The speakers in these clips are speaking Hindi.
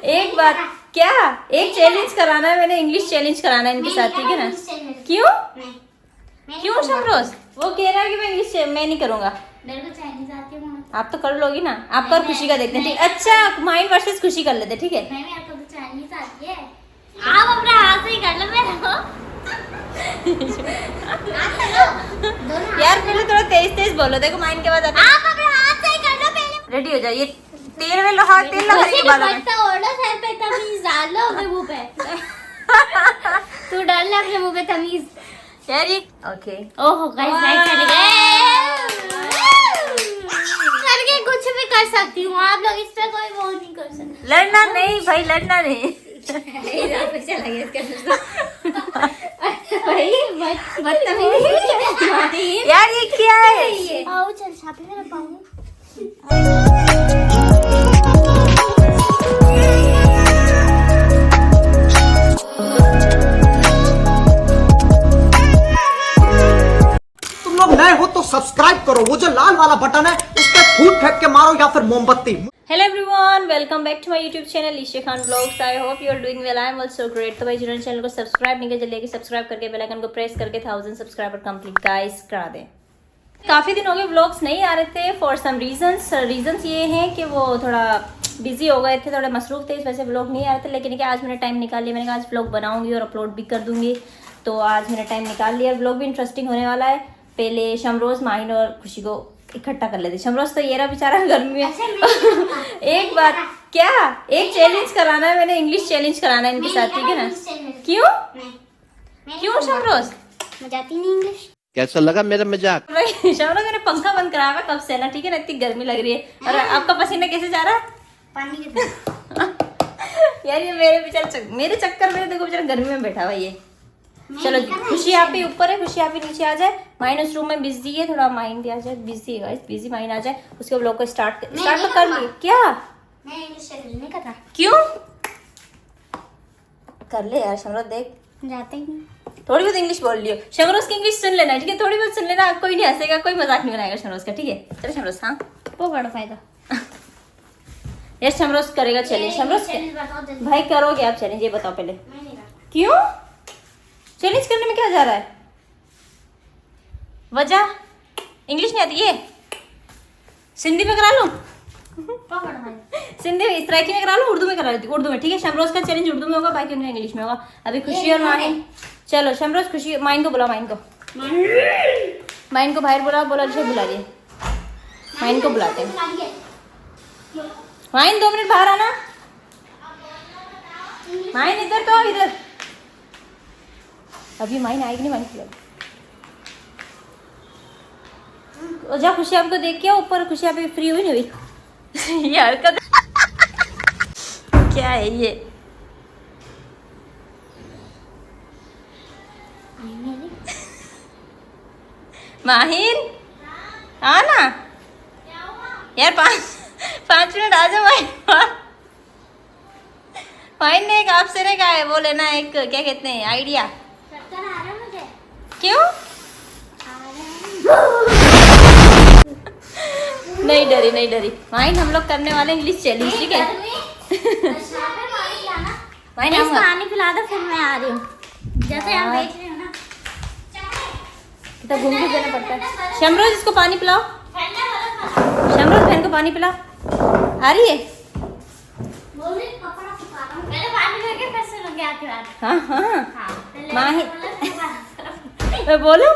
एक बात क्या, एक चैलेंज कराना है मैंने, इंग्लिश चैलेंज कराना है इनके साथ, ठीक है ना? क्यों क्यों शमरोज? वो कह रहा है कि मैं इंग्लिश मैं नहीं करूंगा। मेरे को चाइनीज आती है। आप तो कर लोगी ना, आपका और खुशी का देखते हैं, ठीक? अच्छा माइंड वर्सेस खुशी कर लेते, ठीक है? नहीं मेरे को तो चाइनीज आती है। आप अपने हाथ से ही कर लो मेरे को। यार पहले थोड़ा तेज तेज बोलो, देखो माइंड के बाद आप अपने हाथ से ही कर लो पहले। रेडी हो जाइए। तेल में लोहा, तेल लगाने के बाद ओढ़ो सर पे तमीज डाल लो अपने मुंह पे। तू डाल ले अपने मुंह पे तमीज। यार ये ओके। ओहो गाइस लाइक कर गए। करके कुछ भी कर सकती हूँ, आप लोग इस पे कोई वो नहीं कर सकते। लड़ना नहीं भाई, लड़ना नहीं। यार ये क्या है? आओ चल छापे मेरा पाऊँ। तुम लोग नए हो तो सब्सक्राइब करो, वो जो लाल वाला बटन है उस पर फूट फेंक के मारो या फिर मोमबत्ती। Hello everyone, welcome back to my YouTube channel Isha Khan vlogs. I hope you are doing well, I am also great. तो भाई जिन्होंने चैनल को सब्सक्राइब नहीं किया जल्दी सब्सक्राइब करके बेल आइकन को प्रेस करके 1000 सब्सक्राइबर कंप्लीट गाइस करा दें। काफ़ी दिन हो गए व्लॉग्स नहीं आ रहे थे फॉर सम रीजंस ये हैं कि वो थोड़ा बिजी हो गए थे, थोड़े मसरूफ थे, इस वजह से व्लॉग नहीं आ रहे थे। लेकिन आज मैंने टाइम निकाल लिया, मैंने कहा आज व्लॉग बनाऊंगी और अपलोड भी कर दूंगी। तो आज मैंने टाइम निकाल लिया, व्लॉग भी इंटरेस्टिंग होने वाला है। पहले शमरोज, माहिन और खुशी को इकट्ठा कर लेते। शमरोज तो ये रहा बेचारा गर्मी में। एक बात क्या, एक चैलेंज कराना है मैंने, इंग्लिश चैलेंज कराना है इनके साथ, ठीक है ना? क्यों क्यों शमरोज? मुझे आती नहीं इंग्लिश। कैसा लगा मेरा मजाक? शमरोज मैंने पंखा बंद कराया हुआ कब से ना, ठीक है ना? इतनी गर्मी लग रही है। और आपका पसीना कैसे जा रहा है? पानी के तरह। यार ये मेरे चक्कर में देखो बेचारा गर्मी में बैठा हुआ ये। चलो खुशी आप ही ऊपर है, खुशी आप ही नीचे आ जाए। माइंड उस रूम में बिजी है, थोड़ा माइंड भी आ जाए, बिजी है बिजी माइंड आ जाए, उसके ब्लॉग को स्टार्ट तो कर लिए। क्या मैं इंग्लिश नहीं कर रहा। क्यों कर ले यार शमरोज, देख जाते ही नहीं। थोड़ी बहुत इंग्लिश बोल लियो। शमरोज की इंग्लिश सुन लेना, ठीक है? थोड़ी बहुत सुन लेना, कोई नहीं हंसेगा, कोई मजाक नहीं बनाएगा शमरोज का, ठीक है? चलो शमरोज। हाँ वो बड़ा फायदा। यार शमरोज करेगा चैलेंज। शमरोज भाई करोगे आप चैलेंज? ये बताओ पहले। क्यों चैलेंज करने में क्या जा रहा है? वजह इंग्लिश नहीं आती है, सिंधी में करा लूं? सिंधी में इस्राइकी में करा लूं, उर्दू में करा लेती हूं। उर्दू में ठीक है? शमरोज का चैलेंज उर्दू में होगा, बाकी उनका इंग्लिश में होगा। अभी खुशी और माहिन। चलो शमरोज खुशी माहिन को बुलाओ, माहिन को बाहर बुलाओ, बोला बुला रही माहिन को बुलाते हैं। माहिन 2 मिनट बाहर आना। माहिन इधर तो इधर। अभी माहिन आएगी नहीं, माहिन खिला जा। खुशी आपको देख के ऊपर, खुशी आप फ्री हुई नहीं हुई? ये हरकत क्या है ये? माहिन आना यार, 5 मिनट आ जाओ। माहिन ने एक आपसे ने कहा है वो लेना, एक क्या कहते हैं आइडिया। क्यों नहीं डरी माहिन, हम लोग करने वाले इंग्लिश चैलेंज, ठीक है? माहिन पानी पिला दो फिर मैं आ रही हूँ। जैसे आप देख रहे हो ना, तो घूम के देना पड़ता है। शमरोज इसको पानी पिलाओ, शमरोज बहन को पानी पिलाओ। आ रही है? हाँ माहिन मैं बोलूं?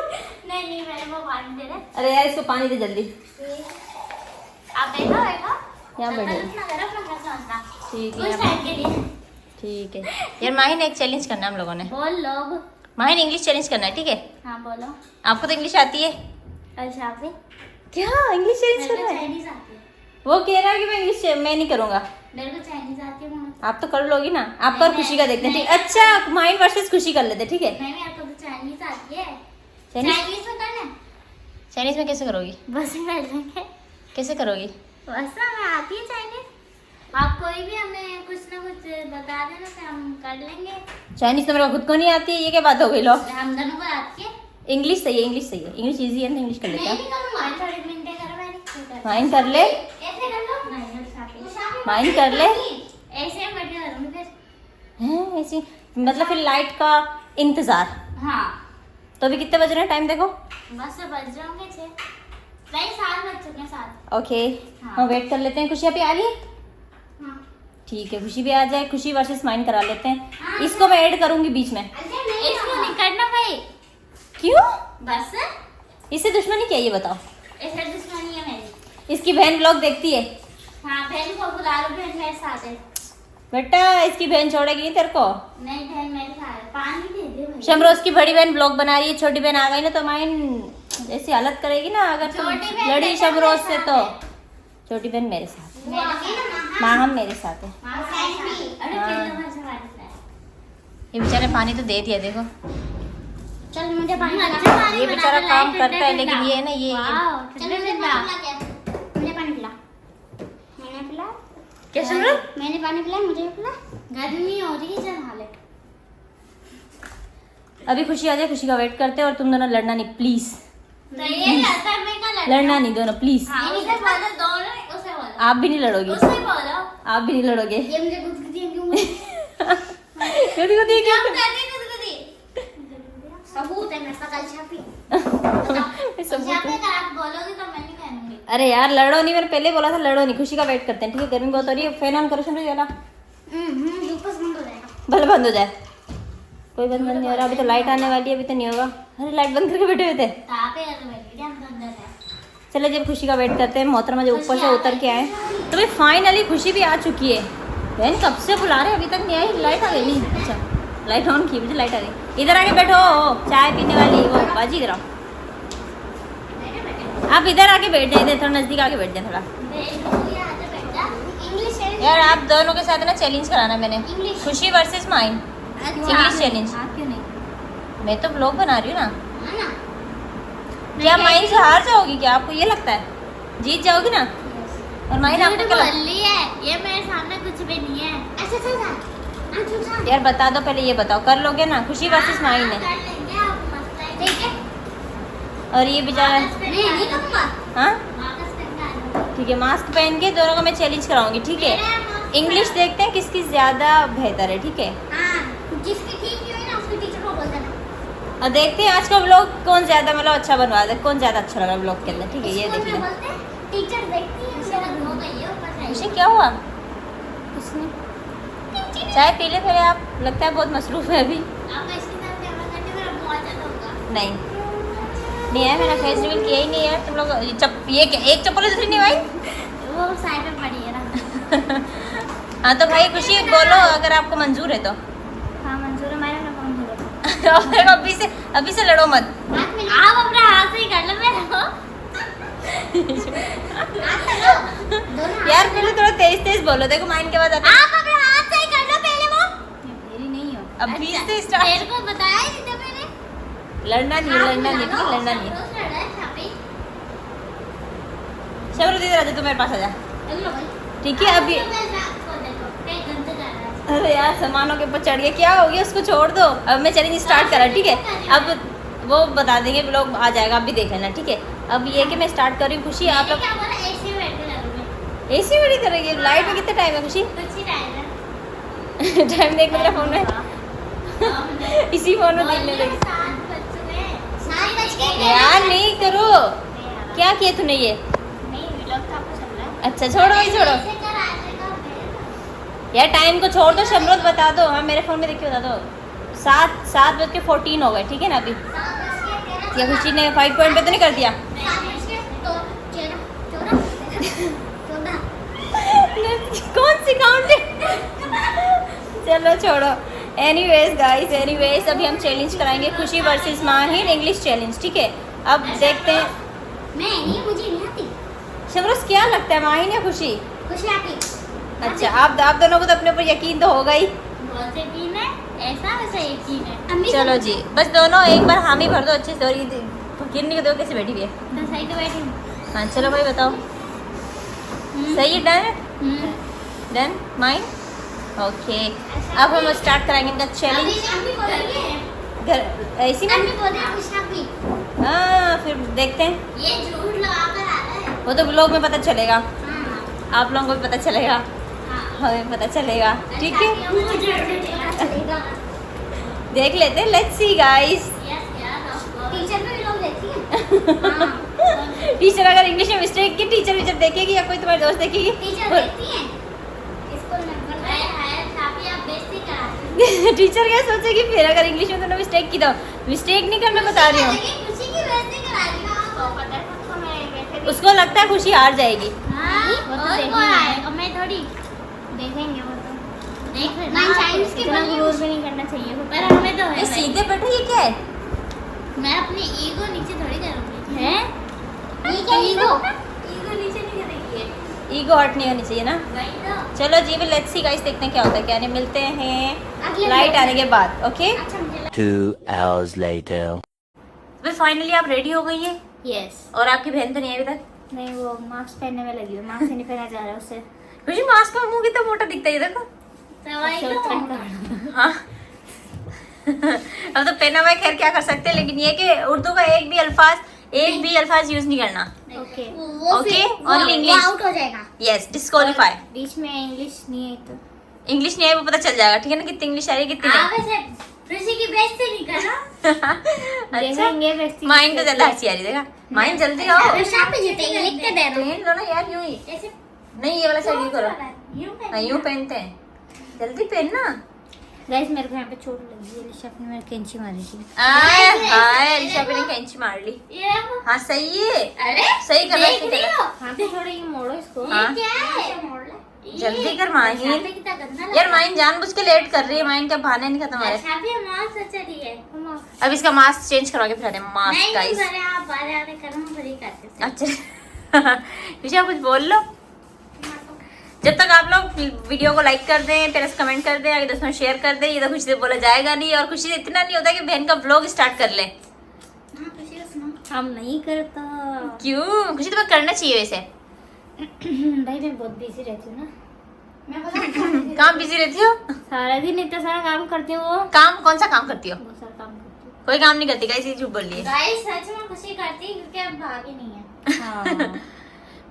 नहीं मैंने वो पानी दे रहे। अरे यार इसको पानी दे जल्दी। आप बैठो यहाँ बैठो, ठीक है ठीक है। यार माहिन एक चैलेंज करना है हम लोगों ने। बोल लोग। माहिन इंग्लिश चैलेंज करना है, ठीक है? हाँ बोलो। आपको तो इंग्लिश आती है? अच्छा फिर क्या इंग्लिश चैलेंज करना है? चाइनीज आती है। वो कह रहा है कि मैं इंग्लिश मैं नहीं करूंगा। मेरे को चाइनीज आती है। आप तो कर लोगी ना, आपका और खुशी का देखते हैं, ठीक? अच्छा माइंड वर्सेस खुशी कर लेते, ठीक है? नहीं मेरे को तो चाइनीज आती है। चाइनीज चाइनीज में करना है। चाइनीज में कैसे करोगी? बस कर लेंगे। कैसे करोगी? बस हमें आती है चाइनीज। आप कोई भी हमें कुछ ना कुछ बता देना तो हम कर लेंगे। चाइनीज तो मेरे को खुद को नहीं आती है, ये क्या बात हो गई? लो हम दोनों को आती है। इंग्लिश सही है, इंग्लिश सही है, इंग्लिश इजी है ना, इंग्लिश कर लेते मैं हैं। नहीं करूँगा, थोड़े मिनट करो। मैंने माइंड कर ले, ऐसे कर लो। नहीं माइंड कर ले। ऐसे ऐसे ही बढ़िया करूंगी फिर। हैं ऐसी मतलब फिर लाइट का इंतजार। हाँ तो अभी कितने बज रहे हैं टाइम देखो। बस से बज रहे होंगे 6 नहीं 7 बज चुके हैं 7। ओके हाँ। हम वेट कर लेते हैं। खुशी अभी आ रही है? हाँ ठीक है खुशी भी आ जाए। खुशी वर्सेस माइन करा लेते हैं। हाँ। इसको मैं ऐड करूंगी बीच में। इसको नहीं करना भाई। क्यों? बस इससे दुश्मनी क्या है ये बताओ। ऐसे दुश्मनी है मेरी। इसकी बहन ब्लॉग देखती है। हाँ बहन को बुला लो बहन मेरे साथ है। बेटा इसकी बहन छोड़ेगी नहीं तेरे को। नहीं बहन मेरे साथ है। पानी दे दे भाई। शमरोज की बड़ी बहन ब्लॉग बना रही है। छोटी बहन आ गई ना तो माइन ऐसी हालत करेगी ना अगर तुम छोटी बहन लड़ी मेरे शमरोज से साथ तो। है। छोटी बहन मेरे साथ। मेरे साथ। माँ हम मेरे साथ है। अरे हाँ। फिर तो मजा आ रहा है। ये बेचारे पानी तो दे दिया देखो। चल मुझे पानी ये बेचारा काम करता है लेकिन ये ना ये चल मुझे पानी पिला। मैंने पिला। क्या सुन रहे हो? मैंने पानी पिलाया मुझे पिला। गर्मी हो रही है चल हाले। अभी खुशी आ जाए। खुशी का वेट करते हैं और तुम दोनों लड़ना नहीं प्लीज। तो ये लड़ता है मैं का लड़ता। लड़ना नहीं दोनों प्लीज। हां उसे बोलो दोनों उसे बोलो। आप भी नहीं लड़ोगे। उसे बोलो। आप भी नहीं लड़ोगे। ये मुझे गुदगुदी क्यों? खुद को देख क्या करती गुदगुदी? सबूत है मेरे पास कल छापी। छापे का आप बोलोगे तो मैं नहीं कहूंगी। अरे यार लड़ो नहीं। मैंने पहले बोला था लड़ो नहीं। खुशी का वेट करते हैं ठीक है। गर्मी बहुत हो रही है। फैन ऑन करो सुन रही वाला। ऊपर बंद हो जाएगा। भले बंद हो जाए। कोई बंद नहीं हो रहा। अभी तो लाइट आने वाली है। अभी तो नहीं होगा। अरे लाइट बंद करके बैठे हुए थे। तापे है तो बैठ गया अंदर है। चलो जब खुशी का वेट करते हैं। मोहतरमा जो ऊपर से उतर के आए तो भाई फाइनली खुशी भी आ चुकी है। बहन कब से बुला रहे अभी तक नहीं आई। लाइट आ गई नहीं। अच्छा लाइट ऑन की मुझे लाइट आ गई। इधर आके बैठो चाय पीने वाली वो बाजी इधर आओ। आप इधर आके बैठ जाए। इधर थोड़ा नजदीक आके बैठ जाए थोड़ा। इंग्लिश यार आप दोनों के साथ ना चैलेंज कराना मैंने। English। खुशी वर्सेस माइन इंग्लिश चैलेंज। क्यों नहीं? मैं तो ब्लॉग बना रही हूँ ना। है ना? क्या माइन से हार जाओगी क्या? आपको ये लगता है जीत जाओगी ना? और माइन आपको क्या लगता बोली है ये मेरे सामने कुछ भी नहीं है। अच्छा चल है? यार बता दो पहले ये बताओ कर लोगे ना? खुशी वर्सेस माइन है। कर लेंगे आप मस्त है। ठीक है और ये बेचारा नहीं करूंगा। हाँ वापस करना है। ठीक है। मास्क पहन के दोनों को मैं चैलेंज कराऊंगी ठीक है। इंग्लिश देखते हैं किसकी ज्यादा बेहतर है ठीक है। हाँ जिसकी ठीक नहीं हुई ना उसकी टीचर को बोल देना। और देखते हैं आज का व्लॉग कौन ज्यादा मतलब अच्छा बनवा दे। कौन ज्यादा अच्छा लगा व्लॉग के अंदर ठीक है। ये स्कूल देख में लो। बोलते हैं टीचर देखती है मेरा हो गई है ऊपर से। खुशी क्या हुआ? चाय पी ले पहले आप। लगता है बहुत मसरूफ है अभी। आप इसके साथ कैमरा करके मेरा मुंह आ जाता होगा। नहीं है मैंने फेस रिवील किया ही नहीं है। तुम लोग ये क्या एक चप्पल है दूसरी नहीं भाई। वो साइड में पड़ी है ना। हाँ तो भाई खुशी बोलो अगर आपको मंजूर है तो। हाँ मंजूर है मेरा ना मंजूर है। अभी से लड़ो मत। आप अपना हाथ से ही कर लो मेरे को। यार पहले थोड़ा तेज तेज बोलो। देखो माइन के बाद आता है। आप अपने हाथ से ही कर लो पहले वो। मेरी नहीं हो। अब बीच से स्टार्ट। मेरे को बताया ही नहीं था मैंने। लड़ना नहीं लड़ना नहीं ठीक है, लड़ना नहीं। रोज लड़ा है छापी। शबरू दीदी राजा तू मेरे पास आ जा लो भाई। ठीक है। अभी मैं रात को देखो कई घंटे जा रहा है। अरे यार सामानों के ऊपर चढ़ गया। क्या हो गया उसको छोड़ दो। अब मैं चैलेंज स्टार्ट करा ठीक है। अब वो बता देंगे लोग आ जाएगा। आप भी देख लेना ठीक है। अब ये कि मैं स्टार्ट कर रही हूँ। खुशी आप मैंने क्या बोला एसी में बैठे लगोगे। एसी बड़ी करेंगे। लाइट में कितना टाइम है खुशी? कुछ ही टाइम है। टाइम देख मेरा फोन में। इसी फोन में देख ले लगी। 7 बज चुके हैं। 7 बज के यार नहीं करो। क्या किया तूने ये? नहीं व्लॉग का आपको चल रहा है। अच्छा छोड़ो भाई छोड़ो। ऐसे कर आने का फिर। यार टाइम को छोड़ दो। शमरोद बता दो। हाँ मेरे फोन में देखिए बता दो। 7:14 हो गए ठीक है ना अभी। 7 बज के 13 या खुशी ने 5 पॉइंट पे तो नहीं कर दिया? 7 बज के 14 कौन सी काउंटिंग? चलो छोड़ो। एनीवेज गाइस एनीवेज अभी हम चैलेंज कराएंगे खुशी वर्सेस माहिर इंग्लिश चैलेंज ठीक है। अब देखते हैं। मैं नहीं मुझे नहीं आती। शमरोज क्या लगता है माहिर या खुशी? खुशी आती। अच्छा आप दोनों को तो अपने ऊपर यकीन तो होगा ही। बहुत यकीन है ऐसा वैसा यकीन है। चलो जी बस दोनों एक बार हामी भर दो अच्छे से। और ये गिरने को दो कैसे बैठी हुई है। तो सही तो बैठी हूँ। हाँ चलो भाई बताओ। सही है डन? Done mine okay. अब हम स्टार्ट कराएंगे इनका चैलेंज। अभी बोलेंगे। घर ऐसी में अभी बोले कुछ ना भी। हाँ फिर देखते हैं। ये झूठ लगा कर आ रहा है। वो तो ब्लॉग में पता चलेगा। हाँ आप लोगों को भी पता चलेगा। हाँ हमें पता चलेगा, ठीक है। चलेगा। देख लेते, लेट्स सी गाइस। टीचर भी लोग देखती है। टीचर अगर इंग्लिश में मिस्टेक की, टीचर देखेगी या कोई तुम्हारी दोस्त देखेगी? टीचर देखती है स्कूल में। आप बेइज्जती करा। टीचर क्या सोचेगी फिर अगर इंग्लिश में तुमने मिस्टेक की तो? मिस्टेक नहीं करना बता रही हूँ। खुशी की बेइज्जती करा रही हूँ। तो पता है सबको मैं बैठे। उसको लगता है खुशी हार जाएगी। हाँ, वो तो देखेंगे। मैं थोड़ी देखेंगे वो तो। देख रहे ना साइंस के बारे में भी नहीं करना चाहिए, पर हमें तो है। सीधे बैठो, ये क्या है? मैं अपनी ईगो नीचे थोड़ी करूंगी। हैं? ईगो नीचे नहीं करेगी। ईगो हर्ट नहीं होनी चाहिए ना। वही तो। चलो जी, लेट्स सी गाइस, देखते हैं क्या होता है। क्या नहीं, मिलते हैं अगले लाइट vlog आने के बाद। ओके, अच्छा मुझे 2 hours later. तो फाइनली आप रेडी हो गई है यस। और आपकी बहन तो नहीं है अभी तक? नहीं, वो मास्क पहनने में लगी है। मास्क नहीं पहना जा रहा है उससे। खुशी मास्क का मुंह कितना मोटा दिखता है, देखो। हाँ। अब तो पहना हुआ है, खैर क्या कर सकते हैं, लेकिन ये कि उर्दू का एक भी अल्फाज यूज नहीं करना। Okay Okay, only English. Out हो जाएगा। Yes, disqualify. बीच में इंग्लिश नहीं है तो इंग्लिश नहीं है वो पता चल जाएगा, ठीक है ना, कितनी इंग्लिश आ रही है कितनी नहीं। वैसे खुशी की बेइज्जती नहीं करना। अच्छा, देखेंगे बेइज्जती। माइंड तो ज्यादा हंसी आ रही, देखा। माइंड जल्दी आओ, शाम पे जीतेंगे, लिख के दे रहा हूं। पहन लो ना यार, यूं ही जैसे नहीं, ये वाला साइड यूं करो। यूं पे। हाँ, यूं पहनते हैं, जल्दी पहनना। गाइस मेरे को यहाँ पे चोट लगी है। ऋषभ ने मेरे कैंची मारी थी। हाय ऋषभ ने कैंची मार ली। ये देखो। हाँ सही है, अरे सही कर रहा है, देख रही हो? हाँ पे थोड़ा ये मोड़ो इसको। हाँ। ये क्या है? मोड़ ले। जल्दी कर माहिन। यहाँ पे कितना गंदा लग यार माइन जानबूझ के लेट कर रही है, माइन का बहाना नहीं खत्म हो रहा है। अच्छा भी मास्क अच्छा नहीं है। अब इसका मास्क चेंज करवा के फिर आते हैं। मास्क नहीं गाइस, भले आप बारे आने करना भले करते थे। अच्छा ऋषभ कुछ बोल लो। जब तक आप लोग वीडियो को लाइक कर दें, प्लस कमेंट कर दें, आगे दोस्तों में शेयर कर दें, ये तो खुशी से बोला जाएगा नहीं। और खुशी से इतना नहीं होता कि बहन का व्लॉग स्टार्ट कर ले। हाँ, खुशी का सुनो। हम नहीं करता। क्यों खुशी, तुम्हें करना चाहिए वैसे। भाई मैं बहुत बिजी रहती हूँ ना। मैं पता काम बिजी रहती हो? सारा दिन इतना सारा काम करती हूँ। वो काम कौन सा काम करती हो? बहुत सारा काम करती हूँ। कोई काम नहीं करती गाइस, ये झूठ बोल रही है। गाइस सच में खुशी करती है क्योंकि अब भाभी नहीं है। हाँ।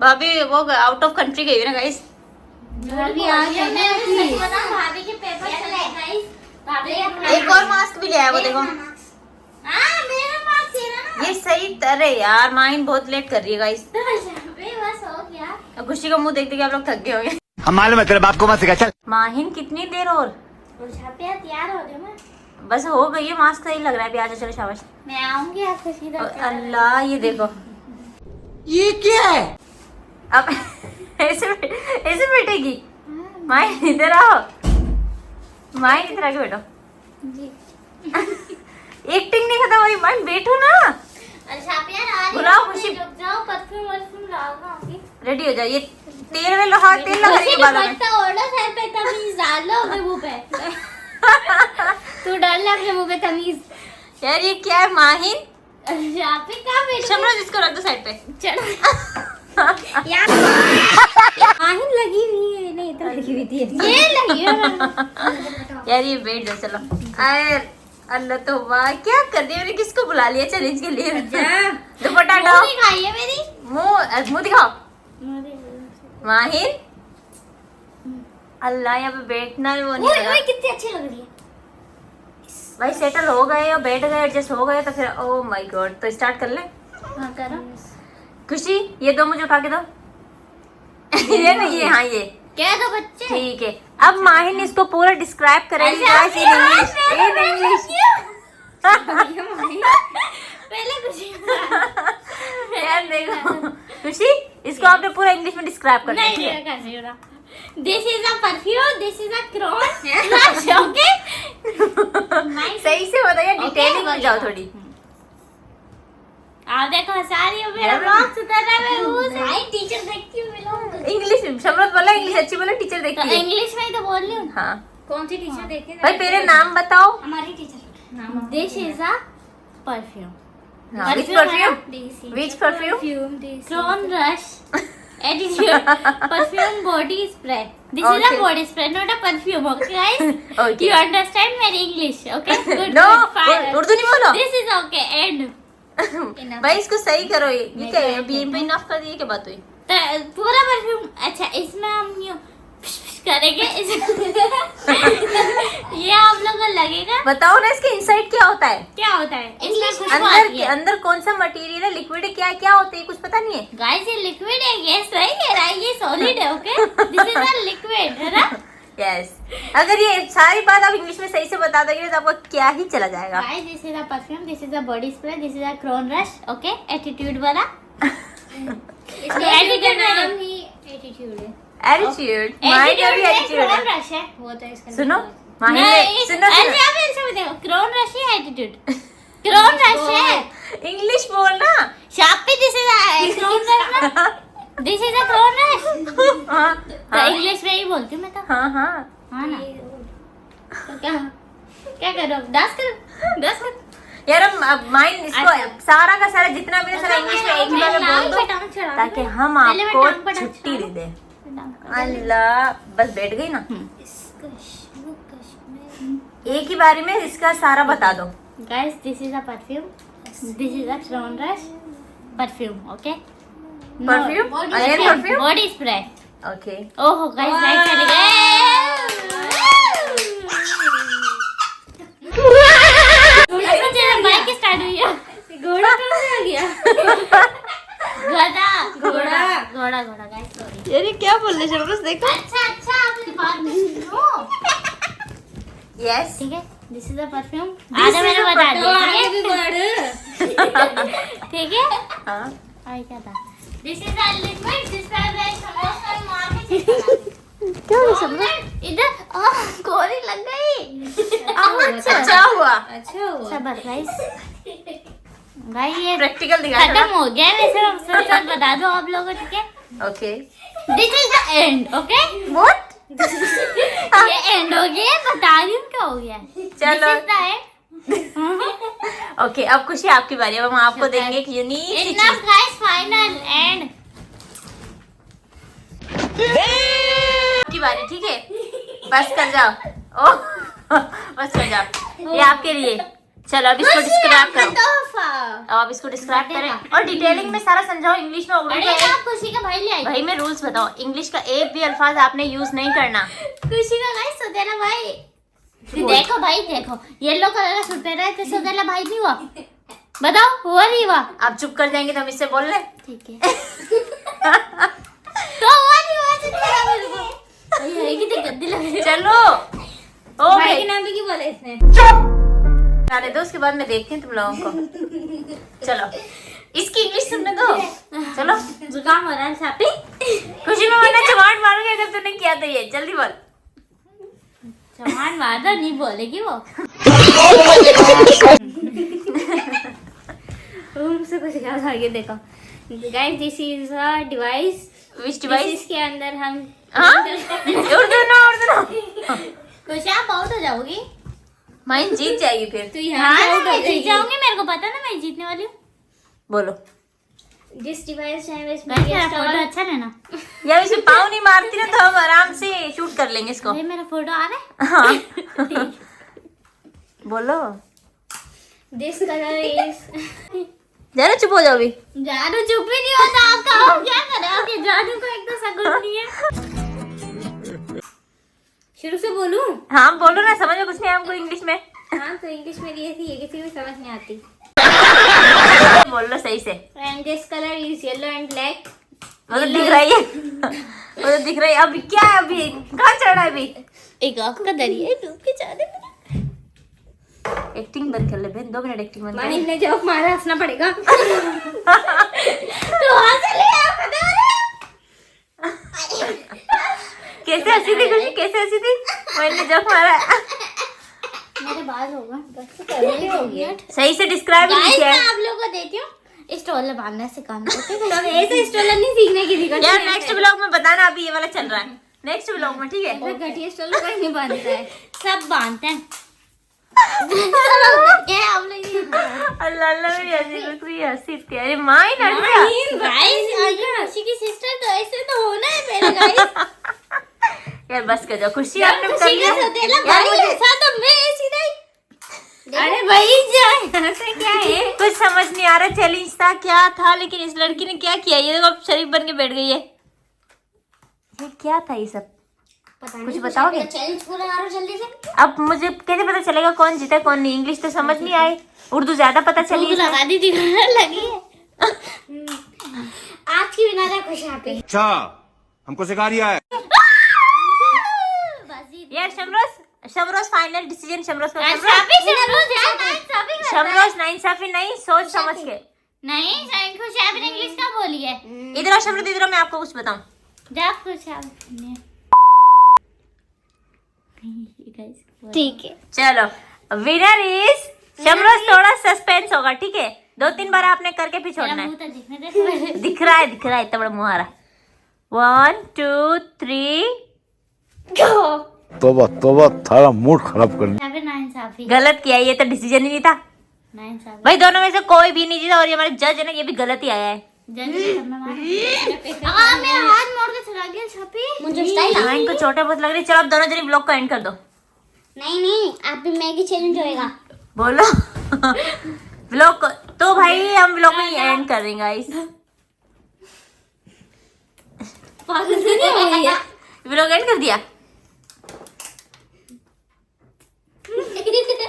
भाभी वो आउट ऑफ कंट्री गई हुई ना गाइस। भाभी आ गई। मैं सच बताऊं, भाभी के पेपर चले गाइस। भाभी एक और मास्क भी ले आया वो, देखो। हाँ मेरा मास्क है ना। ये सही। अरे यार माइन बहुत लेट कर रही है गाइस। बस हो गया। अब खुशी का मुंह देखते कि आप लोग थक गए होंगे। हम मालूम है तेरे बाप को मत सिखा, चल। माहिन कितनी देर और? और छापिया तैयार हो गए। मैं बस हो गई है, मास्क सही लग रहा है। भी आजा, चलो शाबाश। मैं आऊंगी आपको सीधा। अल्लाह ये देखो, ये क्या है? अब ऐसे बैठेगी। माइन इधर आओ, माइन इधर आके बैठो। जी। एक्टिंग नहीं खत्म हो रही, माइन बैठो ना। और छापिया आ रही बुलाओ है, खुशी। रुक जाओ, परफ्यूम लगाऊंगी। रेडी हो जाओ। ये तेल में लो, हाँ तेल लगा रही है बालों में। पट्टा ओढ़ो सर पे, तमीज डाल लो अपने मुंह पे। तू डाल ले अपने मुंह पे तमीज। यार ये क्या है माहिन? यहाँ पे कहाँ बैठ शमरोज इसको रख दो साइड पे। यार आहिन लगी हुई है। नहीं तो लगी हुई थी। ये लगी है। यार ये बैठ जाओ, चलो। अरे अल्लाह तो वाह, क्या कर दिया मैंने, किसको बुला लिया चैलेंज के लिए? दुपट्टा हटाओ, खाई है मेरी। मुंह दिखाओ। माहिन अल्लाह, यहाँ पे बैठना वो नहीं ओए लगा। ओए कितनी अच्छी लग रही है। भाई सेटल हो गए और बैठ गए, एडजस्ट हो गए तो फिर ओ माय गॉड, तो स्टार्ट कर ले। हाँ करो। खुशी ये दो मुझे उठा के दो। ये नहीं, ये हाँ ये क्या दो बच्चे। ठीक है। अब माहिन इसको पूरा डिस्क्राइब करेगी अच्छा, guys in English. In English पहले कुछ यार देखो खुशी, इसको आपने पूरा इंग्लिश में डिस्क्राइब करना है, नहीं ठीक है? नहीं कर रही हूँ। This is a perfume, this is a crown. Okay? सही से बताइए, डिटेलिंग में जाओ थोड़ी। आप देखो हंसा रही हो, मेरा ब्लॉग सुधर रहा है। मैं भाई टीचर देखती हूँ मैं। इंग्लिश शमरत बोला, इंग्लिश अच्छी बोला, टीचर देखती है। इंग्लिश में ही तो बोल रही हूँ। हाँ कौन सी टीचर देखे? भाई पहले नाम बताओ। हमारी teacher. This is a perfume. Which perfume? Which perfume? Crown Rush. Attitude. Perfume body spray. This is a Okay. body spray, not a perfume. Okay, guys? Okay. You understand my English? Okay? Good. No, good, fine. Urdu नहीं बोलो। This is okay. End. Enough. भाई इसको सही करो। ये मैं क्या है? तो अभी इन पे इनफ कर दिए, क्या बात हुई? पूरा परफ्यूम। अच्छा इसमें हम करेंगे ये आप लोगों को लगेगा। बताओ ना इसके इनसाइड क्या होता है? क्या होता है इसमें? खुशबू अंदर आती है। अंदर कौन सा मटेरियल है, लिक्विड है, क्या क्या होता है कुछ पता नहीं है। गाइस ये लिक्विड है, ये सही कह रहा है, ये सॉलिड है। Okay this is a liquid, है ना? यस अगर ये सारी बात आप इंग्लिश में सही से बता दोगे तो आपका क्या ही चला जाएगा। Guys this is a perfume, this is a body spray, this is a crown rush. Okay attitude वाला। एटीट्यूड नाम ही एटीट्यूड है। एटीट्यूड माइंड का भी एटीट्यूड क्रोन है। रश है वो तो इसका। सुनो माइंड में सुनो अच्छा आप ऐसे देखो, क्रोन रश है एटीट्यूड। क्रोन रश है इंग्लिश बोलना। शापी, this is a crown rush ना, this is a crown rush. हाँ तो इंग्लिश में ही बोलती हूँ मैं तो। हाँ हाँ हाँ ना, तो क्या क्या करो, डांस करो। यार अब माइंड इसको सारा का सारा जितना भी है सारा इंग्लिश में एक ही बार में बोल दो ताकि हम आपको छुट्टी दे दें। अल्लाह बस बैठ गई ना। एक ही बारी में इसका सारा बता दो। Guys this is a perfume, this is a crown rush perfume. Okay perfume again perfume body spray. Okay ओहो गाइस लाइट चली गई। बाइक स्टार्ट हुई है। घोड़ा कहाँ से आ गया? घोड़ा गाइस सॉरी। यार ये क्या बोल रहे शबनम देखो। अच्छा आपने बात नहीं सुनो। यस ठीक है दिस इज अ परफ्यूम। आधा मैंने बता दिया। ठीक है हाँ आई क्या था? This is a liquid, this is samosa मार के क्या हो शबनम? इधर गोली लग गई। अच्छा हुआ सबर गाइस। भाई ये प्रैक्टिकल दिखा खत्म हो गया वैसे। हम सच बता दो आप लोगों को। ठीक है okay this is the end. Okay what ये एंड हो गया, बता रही हूँ क्या हो गया। चलो। This is the end. Okay अब खुशी आपकी बारी। अब हम आपको देंगे एक यूनिक सी इनफ चीज। Guys, final and. आपकी बारी ठीक है। बस कर जाओ। ओ बस कर जाओ ये आपके लिए। चलो अब इसको डिस्क्राइब करो। अब आप इसको डिस्क्राइब करें और डिटेलिंग में सारा समझाओ इंग्लिश में। उर्दू अरे का आप खुशी का भाई ले आई। भाई मैं रूल्स बताओ, इंग्लिश का एक भी अल्फाज आपने यूज नहीं करना। खुशी का गाइस सौदेला भाई। देखो भाई देखो, येलो कलर का सूट पहना है तो सौदेला भाई नहीं हुआ? बताओ हुआ नहीं हुआ? आप चुप कर जाएंगे तो हम इससे बोल रहे। ठीक है तो हुआ नहीं हुआ तो क्या मेरे को ये कितनी गंदी लग रही है। चलो ओ भाई भाई के नाम पे क्यों बोला इसने? आने दो, उसके बाद मैं देखती हूँ तुम लोगों को। चलो इसकी इंग्लिश सुनने दो। चलो जुकाम हो रहा है सापी। खुशी में वरना चमाट मारूंगी अगर तूने किया तो। ये जल्दी बोल। चमाट मार दो, नहीं बोलेगी वो। मुझसे कुछ क्या था ये देखो। Guys this is a device. Which device? इसके अंदर हम हाँ उर्दू ना कुछ आप आउट हो जाओगी। माइन जीत जाएगी फिर। तो यहाँ मैं जीत जाऊंगी, मेरे को पता ना मैं जीतने वाली हूँ। बोलो। जिस डिवाइस है इसमें फोटो अच्छा है ना? यार इसे पाँव नहीं मारती ना तो हम आराम से शूट कर लेंगे इसको। अरे मेरा फोटो आ रहा है। हाँ बोलो। This colour is. जरा चुप हो जाओ अभी। जादू चुप ही नहीं होता आपका। आप क्या कर रहे हो? आपके जादू को एक तो सगुन नहीं है। शुरू से बोलूं? हाँ बोलो ना, समझो कुछ नहीं हमको इंग्लिश में। हाँ तो इंग्लिश मेरी ऐसी है, किसी को समझ नहीं आती। बोल लो सही से। And this colour is yellow and black. वो तो दिख रही है। वो तो दिख रही है। अभी क्या है? अभी कहाँ चढ़ा है? अभी एक आँख का दरिया डूब के जा रहे। एक्टिंग बंद कर ले बहन, 2 मिनट एक्टिंग बंद कर। माहिर ने जवाब मारा, हंसना पड़ेगा। तो हंस लिया, पता है? कैसे हंसी थी खुशी? कैसे हंसी थी? मैंने जोक मारा। मेरे बाल होगा बस करने हो गया। सही से डिस्क्राइब नहीं गाइस किया। मैं आप लोगों को देती हूँ स्टोलर बांधना सिखाना। तो ऐसे स्टोलर नहीं सीखने की दिक्कत यार नेक्स्ट ब्लॉग में बताना, अभी ये वाला चल रहा है। नेक्स्ट ब्लॉग में ठीक है। घटिया स्टोलर कोई नहीं बांधता है, सब बांधते हैं। क्या आप लोग? अल्लाह अल्लाह मेरी हंसी थी। अरे माइन हट गया। गाइस खुशी की सिस्टर तो ऐसे तो होना है मेरे गाइस। यार बस कर जाओ खुशी, आपने कर खुशी लिया। का सौतेला यार भाई मुझे ऐसा तो मैं ऐसी नहीं। अरे भाई जान से क्या है? कुछ समझ नहीं आ रहा चैलेंज था क्या था, लेकिन इस लड़की ने क्या किया? ये देखो अब शरीफ बन के बैठ गई है। ये क्या था ये सब? कुछ बताओगे? चैलेंज पूरा करो जल्दी से। अब मुझे कैसे पता चलेगा कौन जीता कौन नहीं? इंग्लिश तो समझ नहीं आई, उर्दू ज्यादा पता चली भूख लगा दी थी, लगी है। आज की बिना था खुश यहाँ पे। अच्छा हमको सिखा रिया है। यार शमरोज फाइनल डिसीजन शमरोज का। शमरोज नाइंसाफी नहीं, सोच समझ के। नहीं खुश यहाँ पे इंग्लिश का बोली है। इधर आओ शमरोज, इधर आओ, मैं आपको कुछ बताऊं। जा खुश ठीक है। चलो विनर इज शमरोज। थोड़ा सस्पेंस होगा, ठीक है? 2-3 बार आपने करके फिर छोड़ना है। दिख रहा है इतना बड़ा मुहारा। 1 2 3 तोबा तोबा थारा मूड खराब कर यहाँ पे नाइंसाफी। गलत किया, ये तो डिसीजन ही नहीं था नाइंसाफी। भाई। दोनों में से कोई भी नहीं जीता और ये हमारे जज है ना, ये भी गलत ही आया है। मेरा हाथ मोड़ के चला गया छपी। मुझे हाँ, इनको चोटें बहुत लग रही। चलो अब दोनों जने ब्लॉग को एंड कर दो। नहीं आप भी मैगी चैलेंज होएगा। बोलो ब्लॉग को तो भाई हम ब्लॉग को एंड कर देंगे गाइस। ब्लॉग एंड कर दिया।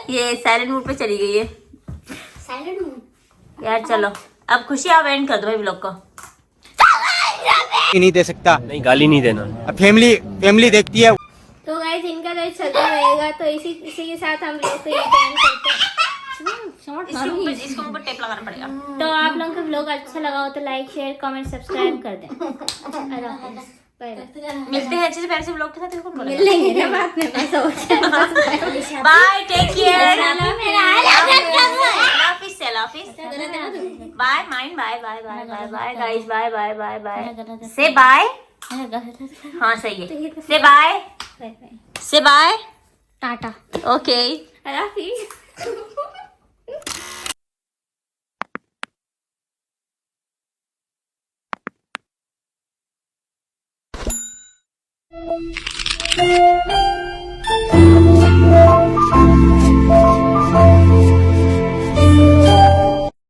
ये साइलेंट मोड पे चली गई है साइलेंट मूड यार। चलो अब खुशी आप एंड कर दो भाई ब्लॉग को। नहीं दे सकता। नहीं गाली नहीं देना। फैमिली देखती है। तो गाइस इनका तो चलता रहेगा, तो इसी के साथ हम लोग को ये टाइम करते हैं। इसको मुझे टेप लगाना पड़ेगा। तो आप लोगों को व्लॉग अच्छा लगा हो तो लाइक शेयर कमेंट सब्सक्राइब कर दें। मिलते हैं अच्छे से प्यारे से ब्लॉग के साथ। मिलेंगे ना बाद में, ऐसा हो जाए। Bye, take care. Bye mind, bye bye bye bye bye guys, bye bye bye bye. से बाय। हाँ सही है। से बाय, से बाय, टाटा। ओके। हाफिज।